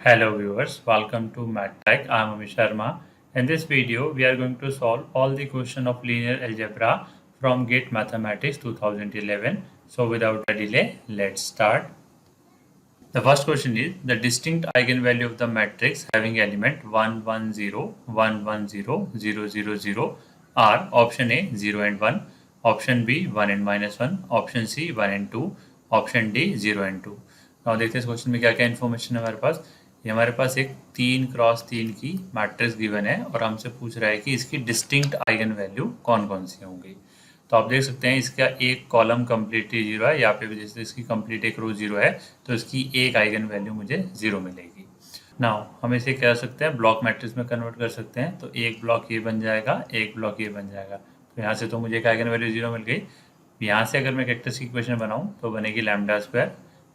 Hello viewers, welcome to MathTech. I am Amit Sharma. In this video, we are going to solve all the question of linear algebra from GATE Mathematics 2011. So without a delay, let's start. The first question is the distinct eigenvalue of the matrix having element 1, 1, 0, 1, 1, 0, 0, 0, 0 are option A 0 and 1, option B 1 and minus 1, option C 1 and 2, option D 0 and 2। Now देखते हैं इस question में क्या क्या information है हमारे पास। ये हमारे पास एक 3x3 की मैट्रिक्स गिवन है और हमसे पूछ रहा है कि इसकी डिस्टिंक्ट आइगन वैल्यू कौन कौन सी होंगी। तो आप देख सकते हैं इसका एक कॉलम कम्प्लीटली 0 है, यहाँ पे भी जैसे इसकी कंप्लीट एक रो 0 है तो इसकी एक आइगन वैल्यू मुझे 0 मिलेगी। नाउ हम इसे कह सकते हैं ब्लॉक मैट्रिक्स में कन्वर्ट कर सकते हैं। तो एक ब्लॉक ये बन जाएगा, एक ब्लॉक ये बन जाएगा। तो यहाँ से तो मुझे एक आइगन वैल्यू 0 मिल गई। यहाँ से अगर मैं कैरेक्टरिस्टिक इक्वेशन बनाऊँ तो बनेगी lambda square.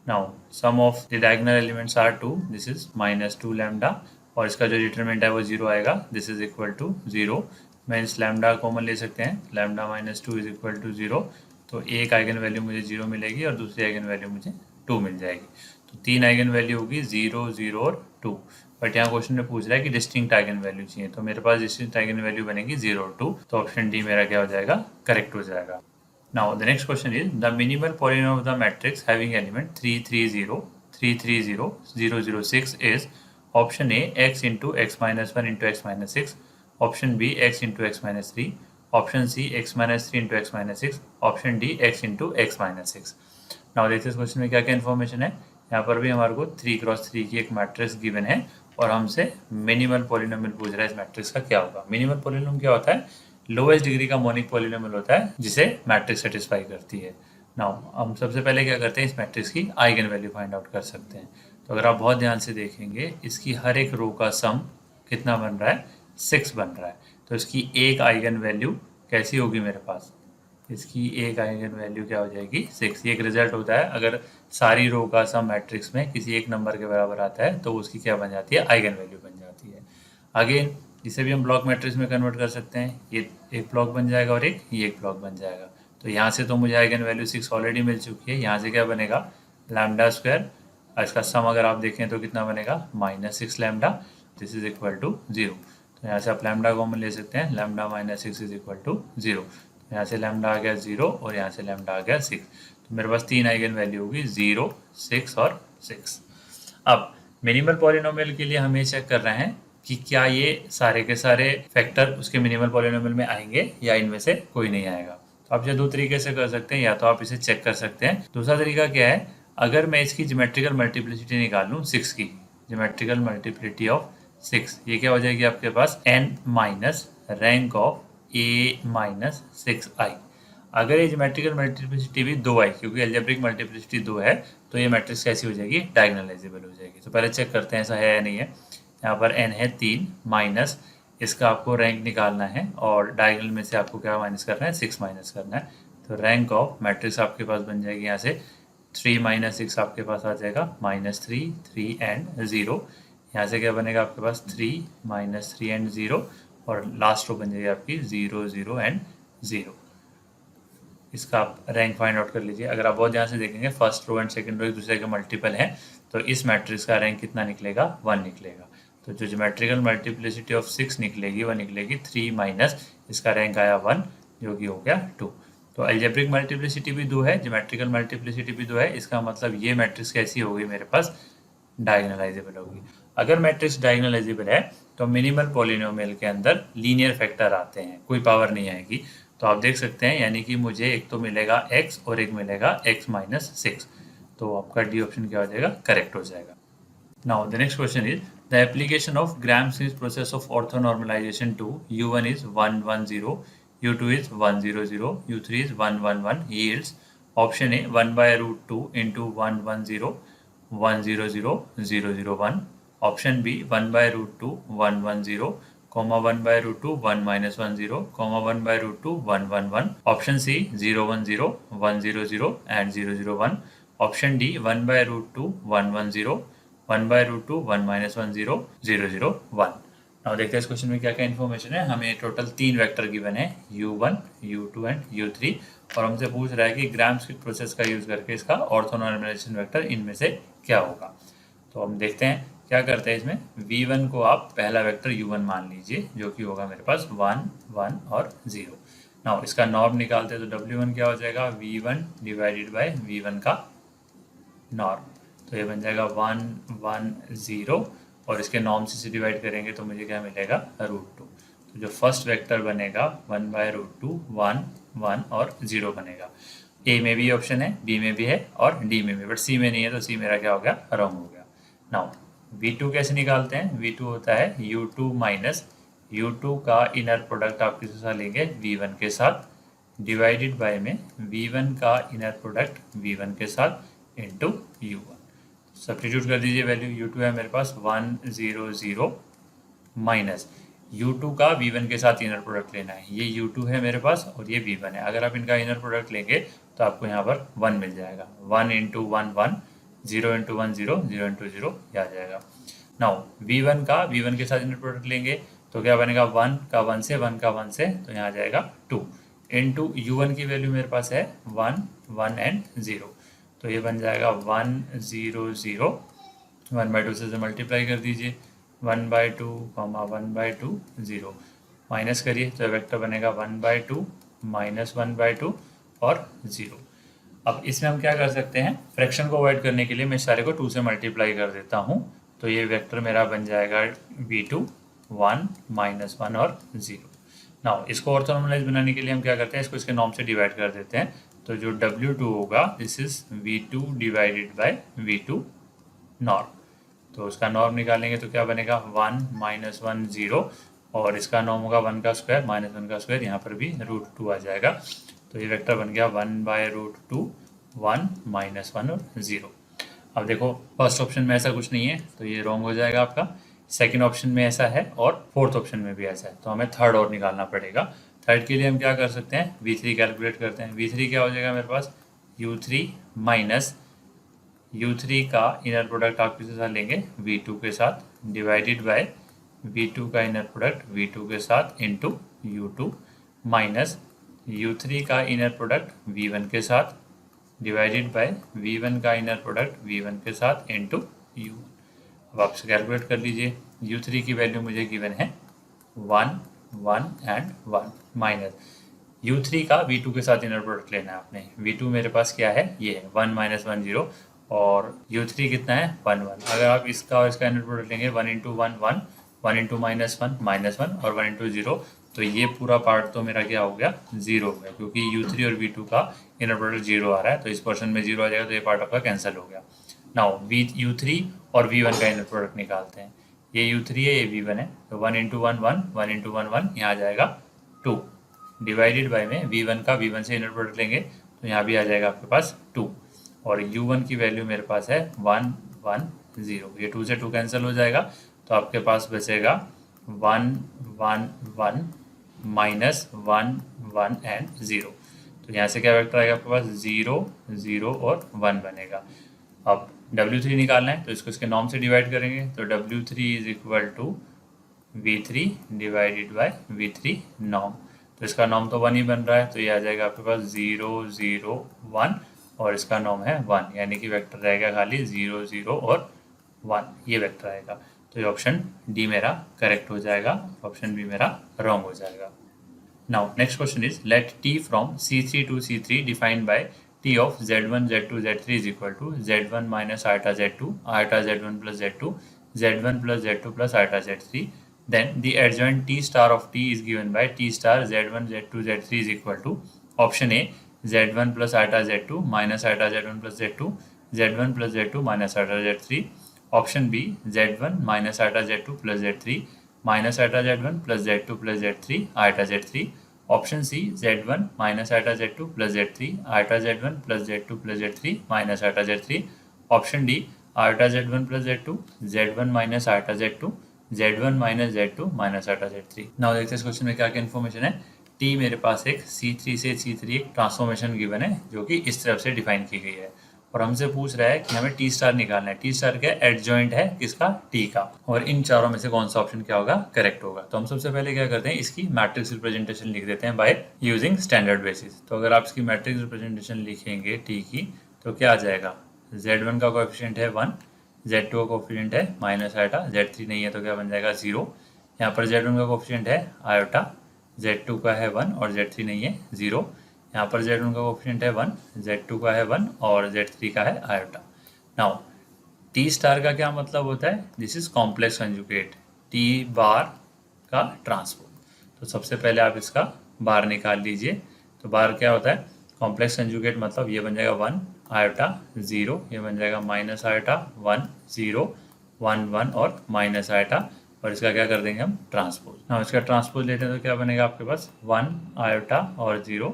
Now sum of the diagonal elements are 2, this is -2 lambda, और इसका जो डिटरमिनेंट है वो 0 आएगा, दिस इज इक्वल टू 0। मैं इस लैम्डा कॉमन ले सकते हैं, लैम्डा -2 इज इक्वल टू 0। तो एक आइगन वैल्यू मुझे 0 मिलेगी और दूसरी आइगन वैल्यू मुझे 2 मिल जाएगी। तो तीन आइगन वैल्यू होगी 0, 0 और 2। बट यहाँ क्वेश्चन में पूछ रहा है कि डिस्टिंक्ट आइगन वैल्यू चाहिए, तो मेरे पास डिस्टिंक्ट आइगन वैल्यू बनेगी 0 और 2। तो ऑप्शन डी मेरा क्या हो जाएगा, करेक्ट हो जाएगा। Now the next question is the minimal polynomial of the matrix having element 3, 3, 0, 3, 3, 0, 0, 0, 6 is option A x into x minus 1 into x minus 6, option B x into x minus 3, option C x minus 3 into x minus 6, option D x into x minus 6। Now देखते हैं इस question में क्या क्या information है। यहाँ पर भी हमारे को 3x3 की एक मैट्रिक्स गिवन है और हमसे मिनिमल पॉलिनोमियल पूछ रहा है इस मैट्रिक्स का क्या होगा। मिनिमल पॉलिनोमियल क्या होता है, लोएस्ट डिग्री का मोनिक पॉलिनोमियल होता है जिसे मैट्रिक्स सेटिस्फाई करती है। नाउ हम सबसे पहले क्या करते हैं, इस मैट्रिक्स की आइगन वैल्यू फाइंड आउट कर सकते हैं। तो अगर आप बहुत ध्यान से देखेंगे इसकी हर एक रो का सम कितना बन रहा है, 6 बन रहा है। तो इसकी एक आइगन वैल्यू कैसी होगी मेरे पास, इसकी एक आइगन वैल्यू क्या हो जाएगी, 6। ये एक रिजल्ट होता है, अगर सारी रो का सम मैट्रिक्स में किसी एक नंबर के बराबर आता है तो उसकी क्या बन जाती है, आइगन वैल्यू बन जाती है। अगेन इसे भी हम ब्लॉक मैट्रिक्स में कन्वर्ट कर सकते हैं। ये एक ब्लॉक बन जाएगा और ये एक ब्लॉक बन जाएगा। तो यहाँ से तो मुझे आइगन वैल्यू 6 ऑलरेडी मिल चुकी है। यहाँ से क्या बनेगा, लैम्डा स्क्वायर, इसका सम अगर आप देखें तो कितना बनेगा, -6 lambda, this is equal to 0। तो यहाँ से आप लैम्डा कॉमन ले सकते हैं, लैम्डा -6 इज इक्वल टू 0। तो यहाँ से लैम्डा आ गया 0 और यहाँ से लैम्डा आ गया 6। तो मेरे पास तीन आइगन वैल्यू होगी, 0, 6 और 6। अब मिनिमल पॉलिनोमियल के लिए हमें चेक कर रहे हैं कि क्या ये सारे के सारे फैक्टर उसके मिनिमल पॉलिनोमियल में आएंगे या इनमें से कोई नहीं आएगा। तो आप ये दो तरीके से कर सकते हैं, या तो आप इसे चेक कर सकते हैं। दूसरा तरीका क्या है, अगर मैं इसकी ज्योमेट्रिकल मल्टीप्लिसिटी निकाल लूँ 6 की, ज्योमेट्रिकल मल्टीप्लिसिटी ऑफ 6, ये क्या हो जाएगी आपके पास, n minus rank of a minus 6i। अगर ये ज्योमेट्रिकल मल्टीप्लिसिटी भी 2 आई, क्योंकि अलजेब्रिक मल्टीप्लिसिटी 2 है, तो ये मैट्रिक्स कैसी हो जाएगी, डायगोनलाइजेबल हो जाएगी। तो पहले चेक करते हैं ऐसा है या नहीं है। यहाँ पर n है 3 माइनस इसका आपको रैंक निकालना है और डायगोनल में से आपको क्या माइनस करना है, 6 माइनस करना है। तो रैंक ऑफ मैट्रिक्स आपके पास बन जाएगी यहाँ से 3 माइनस 6 आपके पास आ जाएगा -3, 3 एंड 0। यहाँ से क्या बनेगा आपके पास 3 -3 एंड 0, और लास्ट रो बन जाएगी आपकी 0, 0 एंड 0। इसका आप रैंक फाइंड आउट कर लीजिए। अगर आप बहुत ध्यान से देखेंगे first row and second row एक दूसरे के मल्टीपल हैं, तो इस मैट्रिक्स का रैंक कितना निकलेगा, 1 निकलेगा। तो जो ज्योमेट्रिकल मल्टीप्लिसिटी ऑफ 6 निकलेगी वह निकलेगी 3 माइनस इसका रैंक आया 1, जो कि हो गया 2। तो अलजेब्रिक मल्टीप्लिसिटी भी 2 है, ज्योमेट्रिकल मल्टीप्लिसिटी भी 2 है। इसका मतलब ये मैट्रिक्स कैसी हो गई मेरे पास, डायगोनलाइजेबल होगी। अगर मैट्रिक्स डायगोनलाइजेबल है तो मिनिमल पॉलिनोमियल के अंदर लीनियर फैक्टर आते हैं, कोई पावर नहीं आएगी। तो आप देख सकते हैं, यानी कि मुझे एक तो मिलेगा x और एक मिलेगा x माइनस 6। तो आपका डी ऑप्शन क्या हो जाएगा, करेक्ट हो जाएगा। Now the next question is the application of Gram Schmidt process of orthonormalization to u1 is 1, 1, 0, u2 is 1, 0, 0, u3 is 1, 1, 1 yields option A 1/√2 into 1, 1, 0, 1, 0, 0, 0, 0, 1, option B 1/√2 1, 1, 0, 1/√2 1 minus 1, 0, 1/√2 1, 1, 1, option C 0, 1, 0, 1, 0, 0 and 0, 0, 1, option D 1/√2 1, 1, 0, 1/√2 1 minus 1, 0, 0, 0, 1। अब देखते हैं इस question में क्या क्या information है। हमें total 3 vector given है, u1, u2 एंड u3, और हमसे पूछ रहा है कि ग्राम-स्मिथ प्रोसेस का यूज करके इसका ऑर्थोनॉर्मलाइजेशन वेक्टर इनमें से क्या होगा। तो हम देखते हैं क्या करते हैं इसमें, v1 को आप पहला वेक्टर u1 मान लीजिए, जो कि होगा मेरे पास 1 1 और 0। नाउ इसका नॉर्म निकालते हैं तो w1 क्या हो जाएगा, v1 डिवाइडेड बाय v1 का नॉर्म, तो ये बन जाएगा 1 1 0, और इसके नॉर्म से डिवाइड करेंगे तो मुझे क्या मिलेगा, √2। तो जो फर्स्ट वेक्टर बनेगा 1/√2 1 1 और 0 बनेगा। ए में भी ऑप्शन है, बी में भी है और डी में भी, बट सी में नहीं है, तो सी मेरा क्या हो गया, रॉन्ग हो गया। नाउ v2 कैसे निकालते हैं, v2 होता है u2 माइनस u2 का इनर प्रोडक्ट आप किसके साथ लेंगे, v1 के साथ, डिवाइडेड बाय में v1 का इनर प्रोडक्ट v1 के साथ इंटू u1। सब्स्टिट्यूट कर दीजिए वैल्यू, u2 है मेरे पास 1 0 0 माइनस u2 का v1 के साथ इनर प्रोडक्ट लेना है, ये u2 है मेरे पास और ये v1 है। अगर आप इनका इनर प्रोडक्ट लेंगे तो आपको यहाँ पर 1 मिल जाएगा, 1 इंटू 1 1, 0 इंटू 1 0, 0 इंटू 0 आ जाएगा। नाउ v1 का v1 के साथ इनर प्रोडक्ट लेंगे तो क्या बनेगा, 1 का 1 से, 1 का 1 से, तो यहाँ आ जाएगा 2 इंटू u1 की वैल्यू मेरे पास है 1 1 एंड 0, तो ये बन जाएगा 1 0 0, 1/2 से मल्टीप्लाई कर दीजिए, 1/2 1/2 0, माइनस करिए तो वेक्टर बनेगा 1/2 माइनस 1/2 और 0। अब इसमें हम क्या कर सकते हैं, फ्रैक्शन को अवॉइड करने के लिए मैं सारे को 2 से मल्टीप्लाई कर देता हूँ, तो ये वेक्टर मेरा बन जाएगा v2 1 माइनस 1 और 0। नाउ इसको ऑर्थोनॉर्मलाइज बनाने के लिए हम क्या करते हैं, इसको इसके नॉर्म से डिवाइड कर देते हैं, तो जो w2 होगा this is v2 divided by v2 norm, तो उसका नॉर्म निकालेंगे तो क्या बनेगा 1 माइनस 1 0, और इसका नॉर्म होगा 1 का स्क्वायर माइनस 1 का स्क्वायर, यहाँ पर भी √2 आ जाएगा, तो ये वेक्टर बन गया 1/√2 1 माइनस 1 और 0। अब देखो फर्स्ट ऑप्शन में ऐसा कुछ नहीं है तो ये रॉन्ग हो जाएगा आपका, सेकंड ऑप्शन में ऐसा है और फोर्थ ऑप्शन में भी ऐसा है, तो हमें थर्ड और निकालना पड़ेगा। थर्ड के लिए हम क्या कर सकते हैं, v3 कैलकुलेट करते हैं। v3 क्या हो जाएगा मेरे पास, u3 माइनस u3 का इनर प्रोडक्ट आप किसके साथ लेंगे, v2 के साथ, डिवाइडेड बाय v2 का इनर प्रोडक्ट v2 के साथ इंटू u2 माइनस u3 का इनर प्रोडक्ट v1 के साथ, डिवाइडेड बाय v1 का इनर प्रोडक्ट v1 के साथ इंटू u1। अब आप कैलकुलेट कर लीजिए, u3 की वैल्यू मुझे गिवन है 1 1 एंड 1 माइनस u3 का v2 के साथ इनर प्रोडक्ट लेना है आपने, v2 मेरे पास क्या है, ये है 1 माइनस 1 0, और u3 कितना है 1 1। अगर आप इसका और इसका इनर प्रोडक्ट लेंगे 1 इंटू 1 1, 1 इंटू माइनस 1 और 1 इंटू 0, तो ये पूरा पार्ट तो मेरा क्या हो गया, 0 हो गया, क्योंकि u3 और v2 का इनर प्रोडक्ट 0 आ रहा है, तो इस पोर्शन में 0 आ जाएगा, तो ये पार्ट आपका कैंसिल हो गया। नाउ u3 और v1 का इनर प्रोडक्ट निकालते हैं, ये u3 है ये v1 है, तो 1 इंटू 1 1, 1 इंटू 1 1, यहाँ आ जाएगा 2, डिवाइडेड बाय में v1 का v1 से इनर प्रोडक्ट लेंगे तो यहाँ भी आ जाएगा आपके पास 2, और u1 की वैल्यू मेरे पास है 1 1 0, ये 2 से 2 कैंसिल हो जाएगा, तो आपके पास बचेगा 1 1 1 माइनस 1 1 एंड 0, तो यहाँ से क्या वेक्टर आएगा आपके पास, 0 0 और 1 बनेगा। अब w3 निकालना है तो इसको इसके नॉर्म से डिवाइड करेंगे, तो w3 is equal to v3 divided by v3 norm, तो इसका नॉर्म तो 1 ही बन रहा है, तो ये आ जाएगा आपके पास 0 0 1, और इसका नॉर्म है 1, यानी कि वेक्टर रहेगा खाली 0 0 और 1, ये वेक्टर आएगा, तो ये ऑप्शन डी मेरा करेक्ट हो जाएगा, ऑप्शन बी मेरा रॉन्ग हो जाएगा। Now next question is, let t from C3 to C3 defined by t of z1 z2 z3 is equal to z1 minus iota z2 z1 plus z2 z1 plus z2 plus iota z3, then the adjoint t star of t is given by t star z1 z2 z3 is equal to option A z1 plus iota z2 minus iota z1 plus z2 z1 plus z2 minus iota z3, option B z1 minus iota z2 plus z3 minus iota z1 plus z2 plus z3 iota z3, option C z1 minus iota z2 plus z3 iota z1 plus z2 plus z3 minus iota z3, option D iota z1 plus z2 z1 minus iota z2 z1 minus z2 minus iota z3। Now देखते हैं इस question में क्या क्या information है। T मेरे पास एक C3 से C3 एक ट्रांसफॉर्मेशन गिवन है जो कि इस तरफ से डिफाइन की गई है, और हमसे पूछ रहा है कि हमें टी स्टार निकालना है। टी स्टार क्या एडजॉइंट है किसका, टी का, और इन चारों में से कौन सा ऑप्शन क्या होगा, करेक्ट होगा। तो हम सबसे पहले क्या करते हैं, इसकी मैट्रिक्स रिप्रेजेंटेशन लिख देते हैं बाय यूजिंग स्टैंडर्ड बेसिस। तो अगर आप इसकी मैट्रिक्स रिप्रेजेंटेशन लिखेंगे टी की तो क्या आ जाएगा, z1 का कोएफिशिएंट है 1, Z2 का कोफिशिएंट है माइनस आयोटा, Z3 नहीं है तो क्या बन जाएगा 0। यहाँ पर Z1 का कोफिशिएंट है आयोटा, Z2 का है 1 और Z3 नहीं है 0। यहाँ पर Z1 का कोफिशिएंट है 1, Z2 का है 1 और Z3 का है आयोटा। नाउ टी स्टार का क्या मतलब होता है? This is complex conjugate T bar का ट्रांसपोज। तो सबसे पहले आप इसका बार निकाल लीजिए। तो बार क्या होता है? कॉम्प्लेक्स कंजुगेट मतलब ये बन जाएगा 1 आयोटा 0, ये बन जाएगा माइनस आयोटा 1 0 1 1 और माइनस आयोटा, और इसका क्या कर देंगे हम? ट्रांसपोज। हाँ, इसका ट्रांसपोज लेते हैं तो क्या बनेगा आपके पास? 1 आयोटा और 0,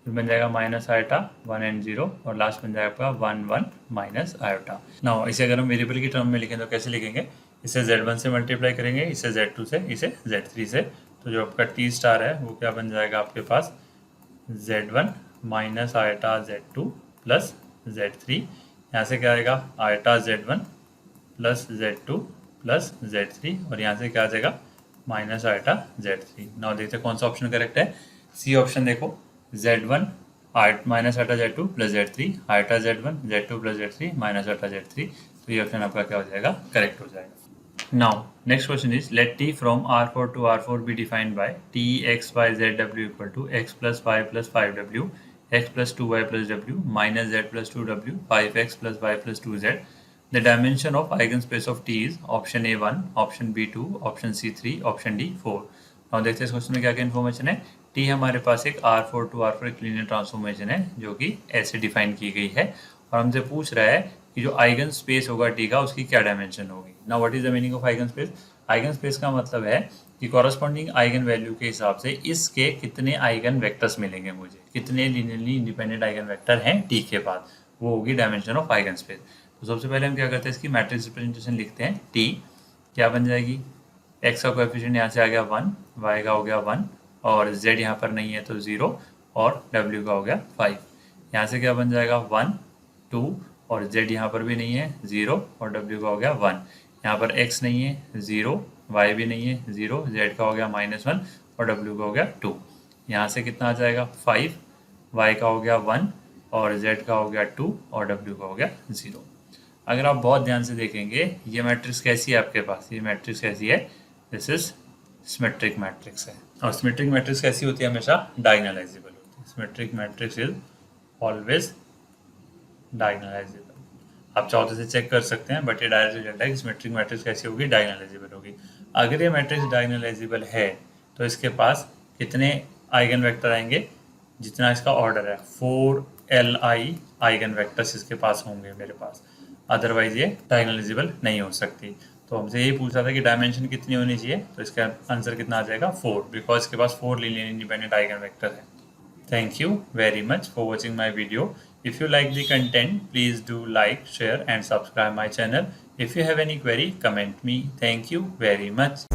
फिर बन जाएगा माइनस आयोटा 1 एंड 0, और लास्ट बन जाएगा आपका 1 1 माइनस आयोटा। नाउ इसे अगर हम वेरिएबल की टर्म में लिखें तो कैसे लिखेंगे? इसे Z1 से मल्टीप्लाई करेंगे, इसे Z2 से, इसे Z3 से। तो जो आपका टी स्टार है वो क्या बन जाएगा आपके पास? Z1 minus iota Z2 plus Z3। यहाँ से क्या आएगा? Iota Z1 plus Z2 plus Z3, और यहाँ से क्या आ जाएगा? Minus iota Z3। नाउ देखते हैं कौन सा ऑप्शन करेक्ट है। सी ऑप्शन देखो, Z1 minus iota Z2 plus Z3, iota Z1 Z2 plus Z3 minus iota Z3। तो ये ऑप्शन आपका क्या हो जाएगा? करेक्ट हो जाएगा। Now, next question is, let T from R4 to R4 be defined by T x y z w equal to x plus y plus 5w, x plus 2y plus w minus z plus 2w, 5x plus y plus 2z. The dimension of eigenspace of T is option A 1, option B 2, option C 3, option D 4. Now देखते हैं इस question में क्या क्या information है। T हमारे पास एक R4 to R4 एक लीनियर ट्रांसफॉर्मेशन है जो कि ऐसे डिफाइन की गई है, और हमसे पूछ रहा है कि जो आइगन स्पेस होगा टी का उसकी क्या डायमेंशन होगी। Now what is the meaning of eigen space? Eigen space का मतलब है कि कॉरस्पॉन्डिंग आइगन वैल्यू के हिसाब से इसके कितने आइगन वेक्टर्स मिलेंगे मुझे, कितने लीनियरली इंडिपेंडेंट आइगन वेक्टर हैं टी के बाद, वो होगी डायमेंशन ऑफ आइगन स्पेस। तो सबसे पहले हम क्या करते हैं, इसकी मैट्रिक्स रिप्रेजेंटेशन लिखते हैं। टी क्या बन जाएगी? एक्स का कोएफिशिएंट यहाँ से आ गया 1, वाई का हो गया 1, और z यहाँ पर नहीं है तो 0, और w का हो गया 5। यहाँ से क्या बन जाएगा? 1 2, और z यहाँ पर भी नहीं है 0, और w का हो गया 1। यहाँ पर x नहीं है 0, y भी नहीं है 0, z का हो गया -1 और w का हो गया 2। यहाँ से कितना आ जाएगा? 5, y का हो गया 1 और z का हो गया 2 और w का हो गया 0। अगर आप बहुत ध्यान से देखेंगे ये मैट्रिक्स कैसी है आपके पास? ये मैट्रिक्स कैसी है? दिस इज सिमेट्रिक मैट्रिक्स है। और सिमेट्रिक मैट्रिक्स कैसी होती है? हमेशा डायगोनलाइजेबल होती है। Symmetric matrix is always diagonalisable. आप चाहो तो इसे चेक कर सकते हैं, बट ये डायरेक्ट रिजल्ट है कि सिमेट्रिक मैट्रिक्स कैसी होगी? डायगोनलाइजेबल होगी। अगर ये मैट्रिक्स डायगोनलाइजेबल है तो इसके पास कितने आइगन वेक्टर आएंगे? जितना इसका ऑर्डर है 4li आइगन वेक्टर्स इसके पास होंगे मेरे पास, अदरवाइज ये डायगोनलाइजेबल नहीं हो सकती। तो हमसे यही पूछा था कि डायमेंशन कितनी होनी चाहिए, तो इसका आंसर कितना आ जाएगा? 4, बिकॉज इसके पास 4 लीनियर इंडिपेंडेंट आइगन वेक्टर है। Thank you very much for watching my video. If you like the content, please do like, share and subscribe my channel. If you have any query, comment me. Thank you very much.